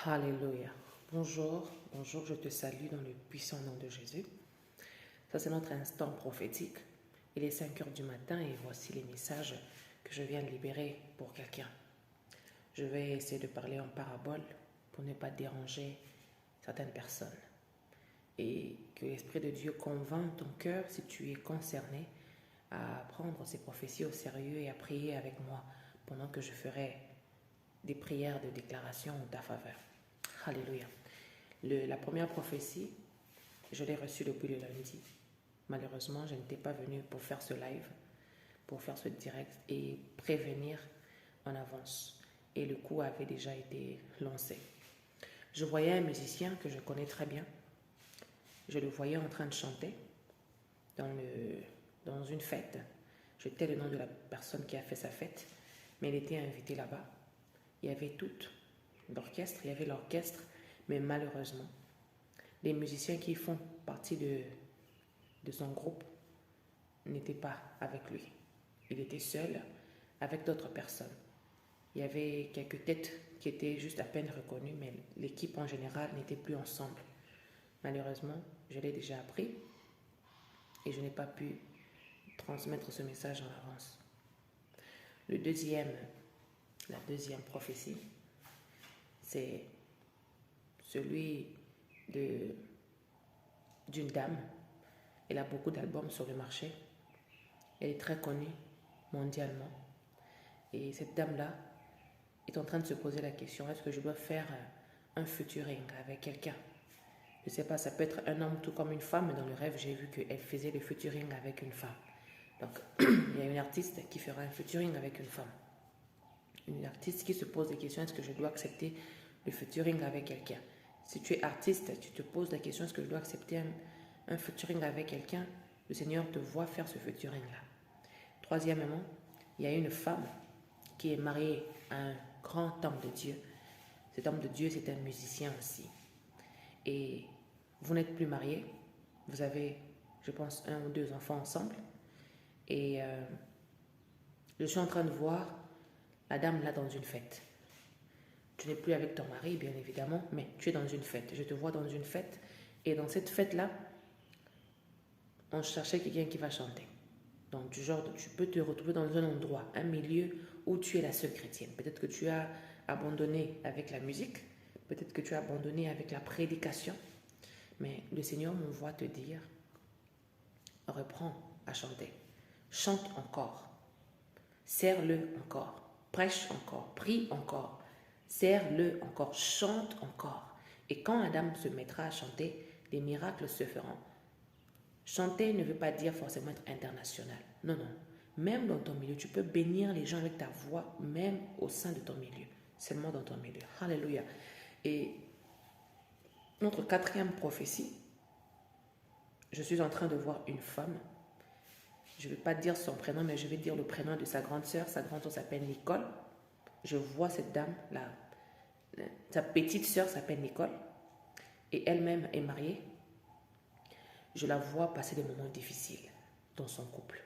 Alléluia. Bonjour, je te salue dans le puissant nom de Jésus. Ça, c'est notre instant prophétique. Il est 5 heures du matin et voici les messages que je viens de libérer pour quelqu'un. Je vais essayer de parler en parabole pour ne pas déranger certaines personnes. Et que l'Esprit de Dieu convainc ton cœur si tu es concerné à prendre ces prophéties au sérieux et à prier avec moi pendant que je ferai des prières de déclaration en ta faveur. Alléluia. La première prophétie, je l'ai reçue depuis le lundi. Malheureusement, je n'étais pas venue pour faire ce live, pour faire ce direct et prévenir en avance. Et le coup avait déjà été lancé. Je voyais un musicien que je connais très bien. Je le voyais en train de chanter dans une fête. Je tais le nom de la personne qui a fait sa fête, mais il était invité là-bas. Il y avait tout l'orchestre, il y avait l'orchestre, mais malheureusement, les musiciens qui font partie de son groupe n'étaient pas avec lui. Il était seul avec d'autres personnes. Il y avait quelques têtes qui étaient juste à peine reconnues, mais l'équipe en général n'était plus ensemble. Malheureusement, je l'ai déjà appris et je n'ai pas pu transmettre ce message en avance. La deuxième prophétie, c'est celui d'une dame. Elle a beaucoup d'albums sur le marché. Elle est très connue mondialement. Et cette dame-là est en train de se poser la question, est-ce que je dois faire un featuring avec quelqu'un? Je ne sais pas, ça peut être un homme tout comme une femme, mais dans le rêve, j'ai vu qu'elle faisait le featuring avec une femme. Donc, il y a une artiste qui fera un featuring avec une femme. Une artiste qui se pose des questions, est-ce que je dois accepter le featuring avec quelqu'un? Si tu es artiste, tu te poses la question, est-ce que je dois accepter un featuring avec quelqu'un? Le Seigneur te voit faire ce featuring-là. Troisièmement, il y a une femme qui est mariée à un grand homme de Dieu. Cet homme de Dieu, c'est un musicien aussi. Et vous n'êtes plus mariés. Vous avez, je pense, 1 ou 2 enfants ensemble. Et je suis en train de voir la dame là dans une fête. Tu n'es plus avec ton mari, bien évidemment, mais tu es dans une fête. Je te vois dans une fête. Et dans cette fête-là, on cherchait quelqu'un qui va chanter. Donc, du genre, tu peux te retrouver dans un endroit, un milieu où tu es la seule chrétienne. Peut-être que tu as abandonné avec la musique. Peut-être que tu as abandonné avec la prédication. Mais le Seigneur m'envoie te dire, reprends à chanter. Chante encore. Serre-le encore. Prêche encore. Prie encore. Serre-le encore. Chante encore. Et quand Adam se mettra à chanter, des miracles se feront. Chanter ne veut pas dire forcément être international. Non, non. Même dans ton milieu, tu peux bénir les gens avec ta voix, même au sein de ton milieu. Seulement dans ton milieu. Alléluia. Et notre 4e prophétie, je suis en train de voir une femme. Je ne vais pas dire son prénom, mais je vais dire le prénom de sa grande sœur. Sa grande sœur s'appelle Nicole. Je vois cette dame, sa petite sœur s'appelle Nicole. Et elle-même est mariée. Je la vois passer des moments difficiles dans son couple.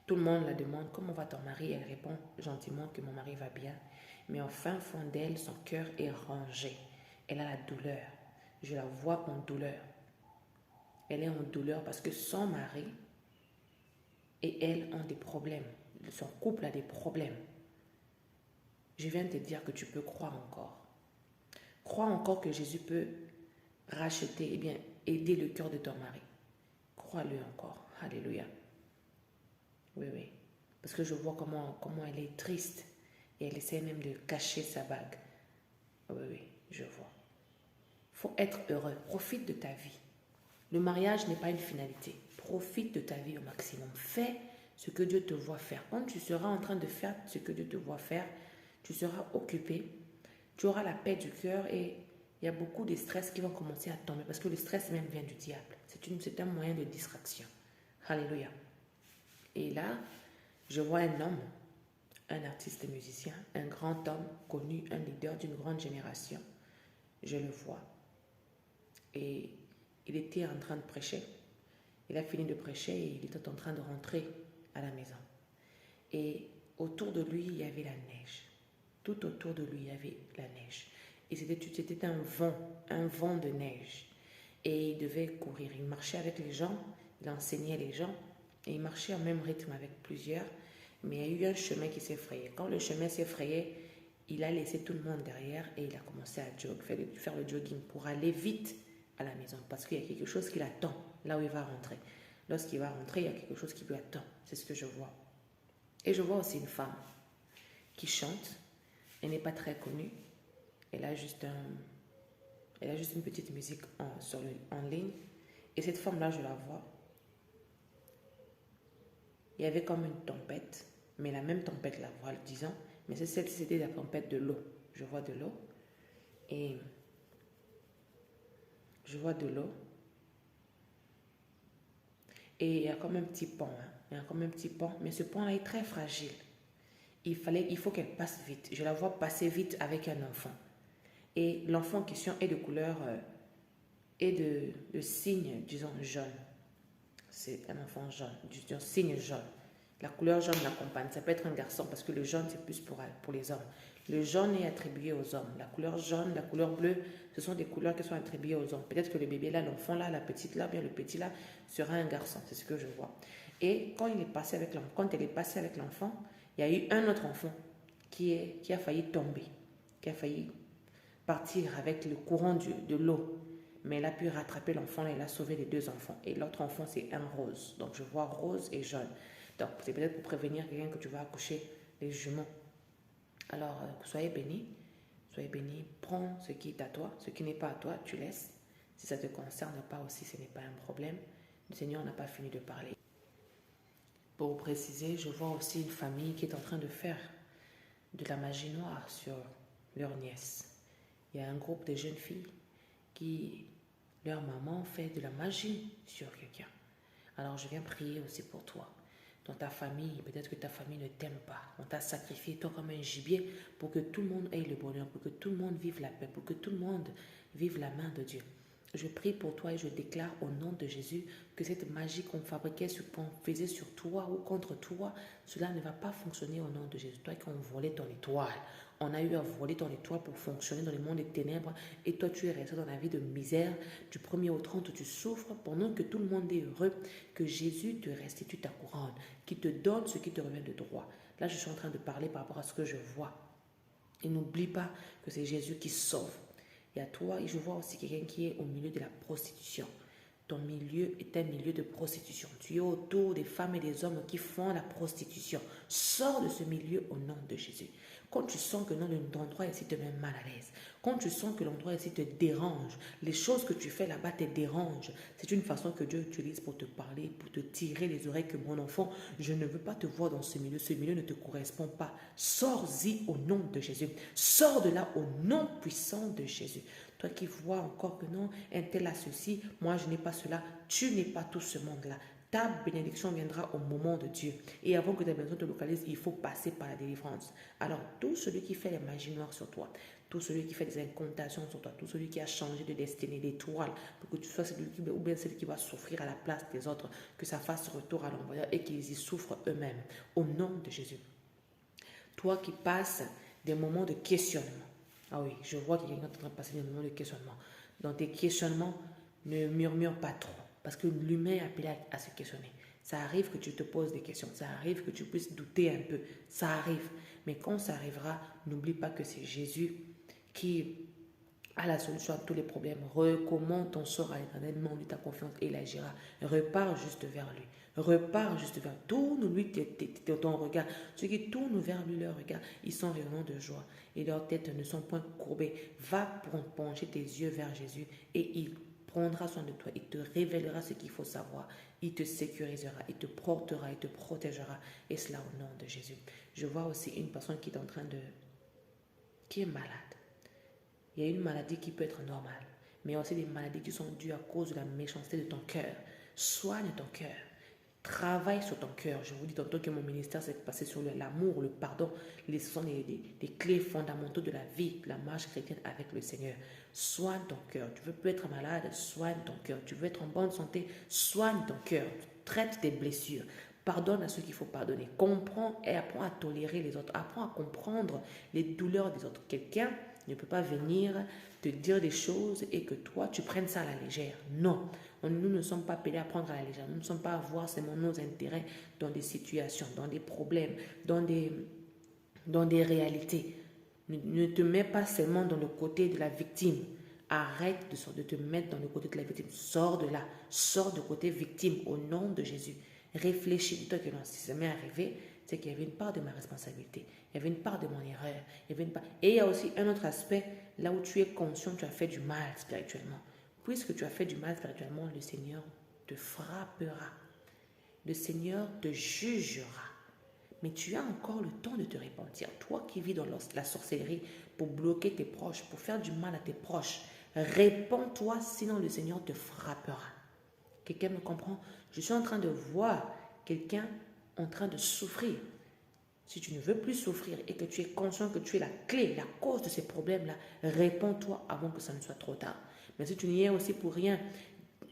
Tout le monde la demande, comment va ton mari? Elle répond gentiment que mon mari va bien. Mais au fin fond d'elle, son cœur est rangé. Elle a la douleur. Je la vois en douleur. Elle est en douleur parce que son mari et elle ont des problèmes. Son couple a des problèmes. Je viens de te dire que tu peux croire encore. Crois encore que Jésus peut racheter, et bien, aider le cœur de ton mari. Crois-le encore. Alléluia. Oui, oui. Parce que je vois comment elle est triste. Et elle essaie même de cacher sa bague. Oui, oui, je vois. Il faut être heureux. Profite de ta vie. Le mariage n'est pas une finalité. Profite de ta vie au maximum. Fais ce que Dieu te voit faire. Quand tu seras en train de faire ce que Dieu te voit faire, tu seras occupé. Tu auras la paix du cœur et il y a beaucoup de stress qui vont commencer à tomber parce que le stress même vient du diable. C'est un moyen de distraction. Alléluia. Et là, je vois un homme, un artiste musicien, un grand homme connu, un leader d'une grande génération. Je le vois. Et il était en train de prêcher. Il a fini de prêcher et il était en train de rentrer à la maison. Et autour de lui, il y avait la neige. Tout autour de lui, il y avait la neige. Et c'était un vent de neige. Et il devait courir. Il marchait avec les gens, il enseignait les gens, et il marchait au même rythme avec plusieurs. Mais il y a eu un chemin qui s'est frayé. Quand le chemin s'est frayé, il a laissé tout le monde derrière et il a commencé à faire le jogging pour aller vite à la maison. Parce qu'il y a quelque chose qui l'attend là où il va rentrer. Lorsqu'il va rentrer, il y a quelque chose qui lui attend. C'est ce que je vois. Et je vois aussi une femme qui chante. Elle n'est pas très connue. Elle a juste une petite musique en ligne. Et cette femme-là, je la vois. Il y avait comme une tempête, mais la même tempête, la voile, disons. Mais celle-ci, c'était la tempête de l'eau. Je vois de l'eau. Et je vois de l'eau. Et il y a comme un petit pont. Hein. Il y a comme un petit pont. Mais ce pont-là est très fragile. Il faut qu'elle passe vite. Je la vois passer vite avec un enfant. Et l'enfant en question est de couleur et de signe, disons, jaune. C'est un enfant jaune, du signe jaune. La couleur jaune l'accompagne. Ça peut être un garçon parce que le jaune, c'est plus pour les hommes. Le jaune est attribué aux hommes. La couleur jaune, la couleur bleue, ce sont des couleurs qui sont attribuées aux hommes. Peut-être que le bébé là, l'enfant là, la petite là, bien le petit là, sera un garçon. C'est ce que je vois. Et quand elle est passée avec l'enfant, il y a eu un autre enfant qui a failli tomber, qui a failli partir avec le courant de l'eau. Mais elle a pu rattraper l'enfant et elle a sauvé les deux enfants. Et l'autre enfant, c'est un rose. Donc, je vois rose et jaune. Donc, c'est peut-être pour prévenir quelqu'un que tu vas accoucher les jumeaux. Alors, soyez bénis. Soyez bénis. Prends ce qui est à toi. Ce qui n'est pas à toi, tu laisses. Si ça ne te concerne pas aussi, ce n'est pas un problème. Le Seigneur n'a pas fini de parler. Pour vous préciser, je vois aussi une famille qui est en train de faire de la magie noire sur leur nièce. Il y a un groupe de jeunes filles qui, leur maman, fait de la magie sur quelqu'un. Alors je viens prier aussi pour toi. Dans ta famille, peut-être que ta famille ne t'aime pas. On t'a sacrifié toi comme un gibier pour que tout le monde ait le bonheur, pour que tout le monde vive la paix, pour que tout le monde vive la main de Dieu. Je prie pour toi et je déclare au nom de Jésus que cette magie qu'on fabriquait, qu'on faisait sur toi ou contre toi, cela ne va pas fonctionner au nom de Jésus. Toi qui as volé ton étoile, on a eu à voler ton étoile pour fonctionner dans le monde des ténèbres et toi tu es resté dans la vie de misère. Du 1er au 30, tu souffres pendant que tout le monde est heureux, que Jésus te restitue ta couronne, qu'il te donne ce qui te revient de droit. Là, je suis en train de parler par rapport à ce que je vois. Et n'oublie pas que c'est Jésus qui sauve. Et à toi, et je vois aussi quelqu'un qui est au milieu de la prostitution. Ton milieu est un milieu de prostitution. Tu es autour des femmes et des hommes qui font la prostitution. Sors de ce milieu au nom de Jésus. Quand tu sens que l'endroit ici te met mal à l'aise, quand tu sens que l'endroit ici te dérange, les choses que tu fais là-bas te dérangent, c'est une façon que Dieu utilise pour te parler, pour te tirer les oreilles que mon enfant, je ne veux pas te voir dans ce milieu ne te correspond pas. Sors-y au nom de Jésus. Sors de là au nom puissant de Jésus. Toi qui vois encore que non, un tel a ceci, moi je n'ai pas cela, tu n'es pas tout ce monde-là. Ta bénédiction viendra au moment de Dieu. Et avant que ta bénédiction te localise, il faut passer par la délivrance. Alors, tout celui qui fait les magies noires sur toi, tout celui qui fait des incantations sur toi, tout celui qui a changé de destinée, d'étoile, pour que tu sois celui qui, ou bien celui qui va souffrir à la place des autres, que ça fasse retour à l'envoyeur et qu'ils y souffrent eux-mêmes. Au nom de Jésus. Toi qui passes des moments de questionnement. Ah oui, je vois qu'il y a quelqu'un qui est en train de passer des moments de questionnement. Dans tes questionnements, ne murmure pas trop. Parce que l'humain est appelé à se questionner. Ça arrive que tu te poses des questions. Ça arrive que tu puisses douter un peu. Ça arrive. Mais quand ça arrivera, n'oublie pas que c'est Jésus qui a la solution à tous les problèmes. Recommande ton sort à l'Éternel, mets-lui ta confiance et il agira. Repars juste vers lui. Repars juste vers lui. Tourne-lui ton regard. Ceux qui tournent vers lui leur regard, ils sont rayonnants de joie et leurs têtes ne sont point courbées. Va pencher tes yeux vers Jésus et il prendra soin de toi. Il te révélera ce qu'il faut savoir. Il te sécurisera, il te portera, il te protégera. Et cela au nom de Jésus. Je vois aussi une personne qui est malade. Il y a une maladie qui peut être normale, mais il y a aussi des maladies qui sont dues à cause de la méchanceté de ton cœur. Soigne ton cœur. Travaille sur ton cœur. Je vous dis tantôt que mon ministère s'est passé sur l'amour, le pardon. Ce sont des clés fondamentaux de la vie, de la marche chrétienne avec le Seigneur. Soigne ton cœur. Tu veux plus être malade, soigne ton cœur. Tu veux être en bonne santé, soigne ton cœur. Traite tes blessures. Pardonne à ceux qu'il faut pardonner. Comprends et apprends à tolérer les autres. Apprends à comprendre les douleurs des autres. Quelqu'un Il ne peut pas venir te dire des choses et que toi, tu prennes ça à la légère. Non, nous ne sommes pas appelés à prendre à la légère. Nous ne sommes pas à voir seulement nos intérêts dans des situations, dans des problèmes, dans des réalités. Ne te mets pas seulement dans le côté de la victime. Arrête de te mettre dans le côté de la victime. Sors de là. Sors du côté victime au nom de Jésus. Réfléchis. Dis-toi que non, si ça m'est arrivé, c'est qu'il y avait une part de ma responsabilité. Il y avait une part de mon erreur. Et il y a aussi un autre aspect, là où tu es conscient que tu as fait du mal spirituellement. Puisque tu as fait du mal spirituellement, le Seigneur te frappera. Le Seigneur te jugera. Mais tu as encore le temps de te repentir. Toi qui vis dans la sorcellerie pour bloquer tes proches, pour faire du mal à tes proches, répands-toi, sinon le Seigneur te frappera. Quelqu'un me comprend? Je suis en train de voir quelqu'un en train de souffrir. Si tu ne veux plus souffrir et que tu es conscient que tu es la clé, la cause de ces problèmes-là, réponds-toi avant que ça ne soit trop tard. Mais si tu n'y es aussi pour rien,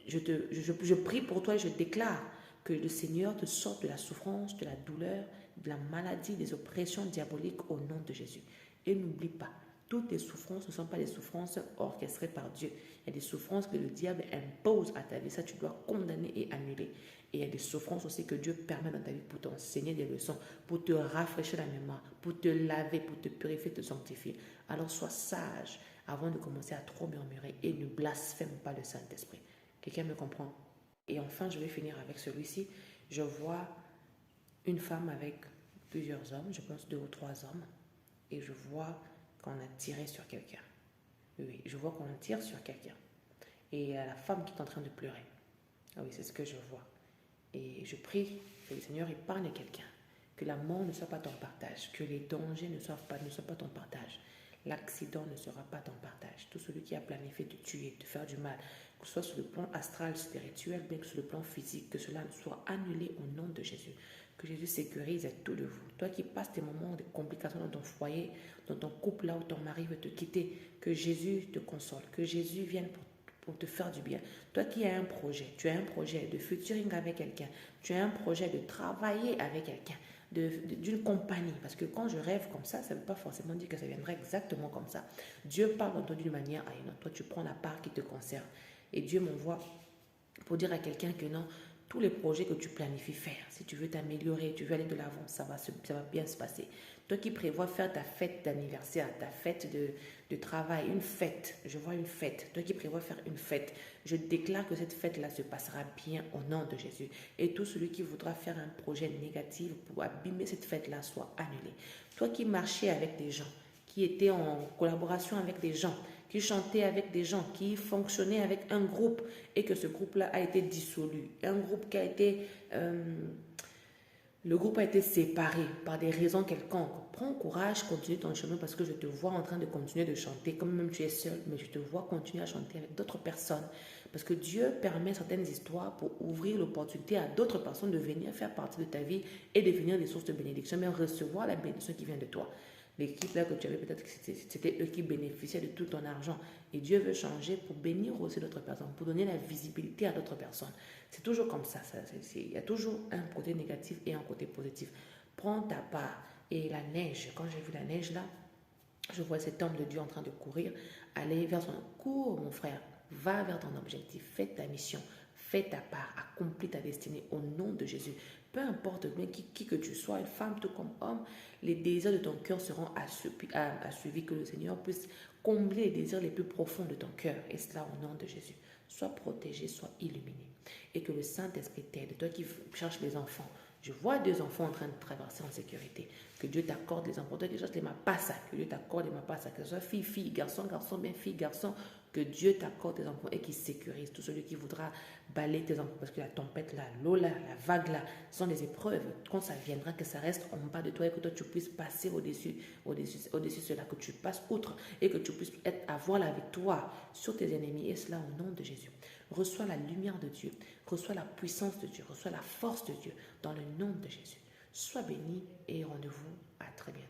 je prie pour toi et je déclare que le Seigneur te sorte de la souffrance, de la douleur, de la maladie, des oppressions diaboliques au nom de Jésus. Et n'oublie pas, toutes les souffrances ne sont pas des souffrances orchestrées par Dieu. Il y a des souffrances que le diable impose à ta vie. Ça, tu dois condamner et annuler. Et il y a des souffrances aussi que Dieu permet dans ta vie pour t'enseigner des leçons, pour te rafraîchir la mémoire, pour te laver, pour te purifier, te sanctifier. Alors sois sage avant de commencer à trop murmurer et ne blasphème pas le Saint-Esprit. Quelqu'un me comprend? Et enfin, je vais finir avec celui-ci. Je vois une femme avec plusieurs hommes, je pense 2 ou 3 hommes, et je vois qu'on a tiré sur quelqu'un. Oui, je vois qu'on tire sur quelqu'un. Et il y a la femme qui est en train de pleurer. Ah oui, c'est ce que je vois. Et je prie que le Seigneur épargne quelqu'un, que la mort ne soit pas ton partage, que les dangers ne soient pas ton partage, l'accident ne sera pas ton partage. Tout celui qui a planifié de tuer, de faire du mal, que ce soit sur le plan astral, spirituel, bien que sur le plan physique, que cela soit annulé au nom de Jésus. Que Jésus sécurise tout de vous. Toi qui passes des moments de complications dans ton foyer, dans ton couple, là où ton mari veut te quitter, que Jésus te console, que Jésus vienne pour te faire du bien. Toi qui as un projet, tu as un projet de featuring avec quelqu'un, tu as un projet de travailler avec quelqu'un, d'une compagnie. Parce que quand je rêve comme ça ne veut pas forcément dire que ça viendra exactement comme ça. Dieu parle en toi d'une manière à une autre. Toi, tu prends la part qui te concerne. Et Dieu m'envoie pour dire à quelqu'un que non, tous les projets que tu planifies faire, si tu veux t'améliorer, tu veux aller de l'avant, ça va bien se passer. Toi qui prévois faire ta fête d'anniversaire, ta fête de travail, une fête, je vois une fête. Toi qui prévois faire une fête, je déclare que cette fête-là se passera bien au nom de Jésus. Et tout celui qui voudra faire un projet négatif pour abîmer cette fête-là soit annulé. Toi qui marchais avec des gens, qui étaient en collaboration avec des gens, qui chantait avec des gens, qui fonctionnait avec un groupe et que ce groupe-là a été dissolu. Un groupe qui a été... le groupe a été séparé par des raisons quelconques. Prends courage, continue ton chemin parce que je te vois en train de continuer de chanter, comme même tu es seul, mais je te vois continuer à chanter avec d'autres personnes. Parce que Dieu permet certaines histoires pour ouvrir l'opportunité à d'autres personnes de venir faire partie de ta vie et devenir des sources de bénédiction, mais recevoir la bénédiction qui vient de toi. L'équipe là que tu avais, peut-être que c'était eux qui bénéficiaient de tout ton argent. Et Dieu veut changer pour bénir aussi d'autres personnes, pour donner la visibilité à d'autres personnes. C'est toujours comme ça. Il y a toujours un côté négatif et un côté positif. Prends ta part. Et la neige, quand j'ai vu la neige là, je vois cet homme de Dieu en train de courir, aller vers son... Cours, mon frère, va vers ton objectif, fais ta mission, fais ta part, accomplis ta destinée au nom de Jésus. Peu importe bien qui que tu sois, une femme tout comme homme, les désirs de ton cœur seront assuivis, que le Seigneur puisse combler les désirs les plus profonds de ton cœur. Et cela au nom de Jésus. Sois protégé, sois illuminé. Et que le Saint-Esprit t'aide. Toi qui cherches les enfants, je vois 2 enfants en train de traverser en sécurité. Que Dieu t'accorde les enfants. Toi qui cherches les mapassa, que Dieu t'accorde les mapassa. Que ce soit fille, garçon, bien fille, garçon. Que Dieu t'accorde tes enfants et qu'il sécurise tout celui qui voudra balayer tes enfants. Parce que la tempête là, l'eau là, la vague là, sont des épreuves. Quand ça viendra, que ça reste en bas de toi et que toi tu puisses passer au-dessus de cela, que tu passes outre et que tu puisses avoir la victoire sur tes ennemis. Et cela au nom de Jésus. Reçois la lumière de Dieu, reçois la puissance de Dieu, reçois la force de Dieu dans le nom de Jésus. Sois béni et rendez-vous à très bientôt.